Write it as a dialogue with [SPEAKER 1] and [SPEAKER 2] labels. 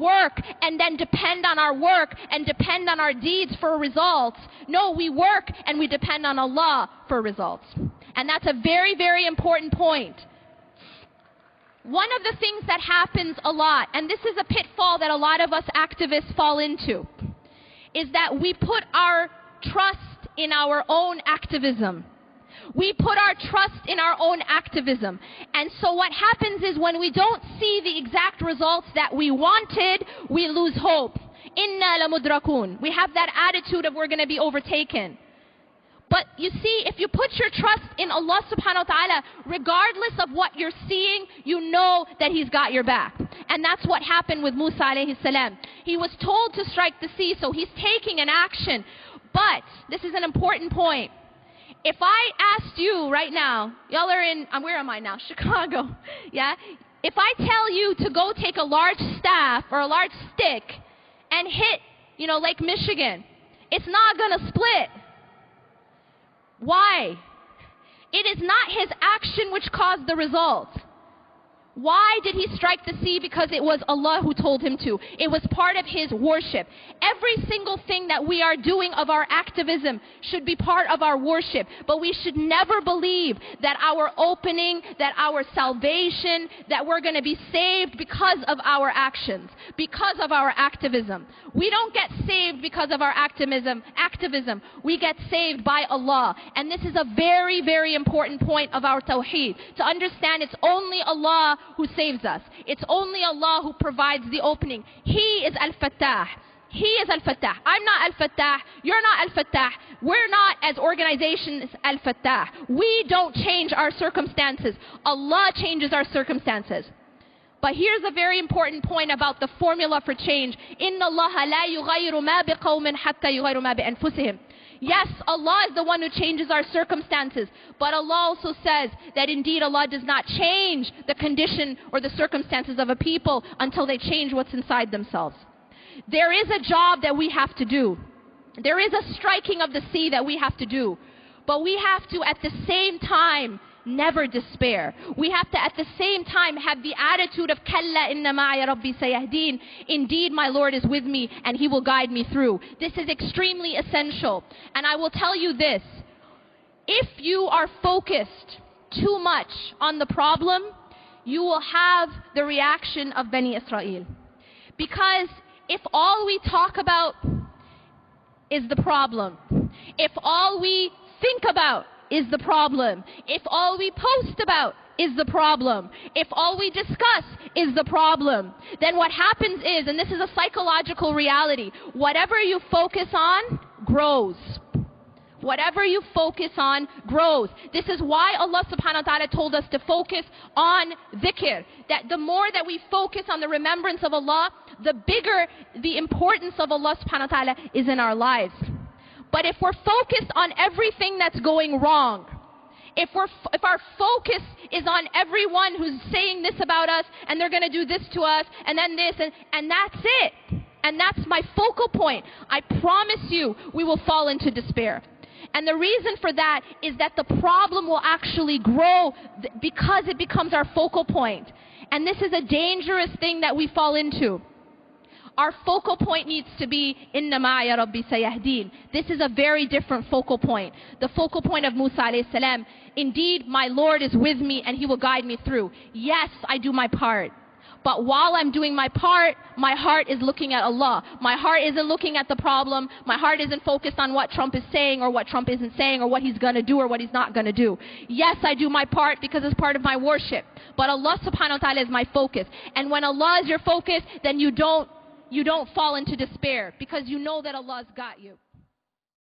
[SPEAKER 1] work and then depend on our work and depend on our deeds for results. No, we work and we depend on Allah for results. And that's a very, very important point. One of the things that happens a lot, and this is a pitfall that a lot of us activists fall into, is that we put our trust in our own activism. We put our trust in our own activism. And so what happens is when we don't see the exact results that we wanted, we lose hope. Inna lamudrakun. We have that attitude of we're going to be overtaken. But you see, if you put your trust in Allah subhanahu wa ta'ala, regardless of what you're seeing, you know that He's got your back. And that's what happened with Musa alayhi salam. He was told to strike the sea, so he's taking an action. But, this is an important point. If I asked you right now, y'all are in, where am I now? Chicago. Yeah? If I tell you to go take a large staff or a large stick and hit, Lake Michigan, it's not going to split. Why? It is not his action which caused the result. Why did he strike the sea? Because it was Allah who told him to. It was part of his worship. Every single thing that we are doing of our activism should be part of our worship. But we should never believe that our opening, that our salvation, that we're going to be saved because of our actions, because of our activism. We don't get saved because of our activism. We get saved by Allah. And this is a very, very important point of our tawheed. To understand it's only Allah who saves us. It's only Allah who provides the opening. He is Al-Fattah. He is Al-Fattah. I'm not Al-Fattah. You're not Al-Fattah. We're not, as organizations, Al-Fattah. We don't change our circumstances. Allah changes our circumstances. But here's a very important point about the formula for change. إِنَّ اللَّهَ لَا يُغَيِّرُ مَا بِقَوْمٍ حَتَّى يُغَيِّرُ مَا بِأَنفُسِهِمْ. Yes, Allah is the one who changes our circumstances. But Allah also says that indeed Allah does not change the condition or the circumstances of a people until they change what's inside themselves. There is a job that we have to do. There is a striking of the sea that we have to do. But we have to at the same time never despair. We have to at the same time have the attitude of Kalla inna ma'a rabbi sayahdeen. Indeed my Lord is with me and He will guide me through. This is extremely essential. And I will tell you this. If you are focused too much on the problem, you will have the reaction of Bani Israel. Because if all we talk about is the problem, if all we think about is the problem, if all we post about is the problem, if all we discuss is the problem, then what happens is, and this is a psychological reality, whatever you focus on grows. Whatever you focus on grows. This is why Allah subhanahu wa ta'ala told us to focus on dhikr. That the more that we focus on the remembrance of Allah, the bigger the importance of Allah subhanahu wa ta'ala is in our lives. But if we're focused on everything that's going wrong, if our focus is on everyone who's saying this about us, and they're going to do this to us, and then this, and that's it, and that's my focal point, I promise you we will fall into despair. And the reason for that is that the problem will actually grow because it becomes our focal point. And this is a dangerous thing that we fall into. Our focal point needs to be Inna ma'a rabbi sayahdeen. This is a very different focal point. The focal point of Musa alayhi salam. Indeed, my Lord is with me and He will guide me through. Yes, I do my part. But while I'm doing my part, my heart is looking at Allah. My heart isn't looking at the problem. My heart isn't focused on what Trump is saying or what Trump isn't saying or what he's going to do or what he's not going to do. Yes, I do my part because it's part of my worship. But Allah subhanahu wa ta'ala is my focus. And when Allah is your focus, then you don't fall into despair because you know that Allah's got you.